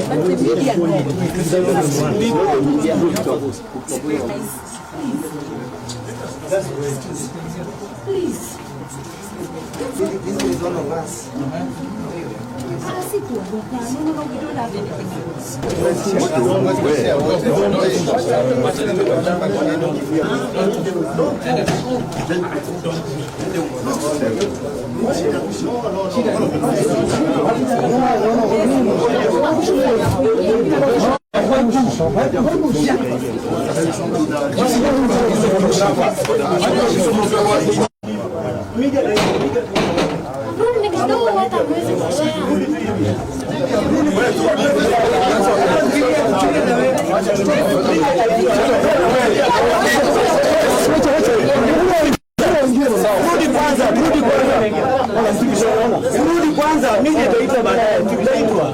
Please. This is one of us. We don't have Rudi kwanza, mimi nitaita baadaye. Tutaitwa.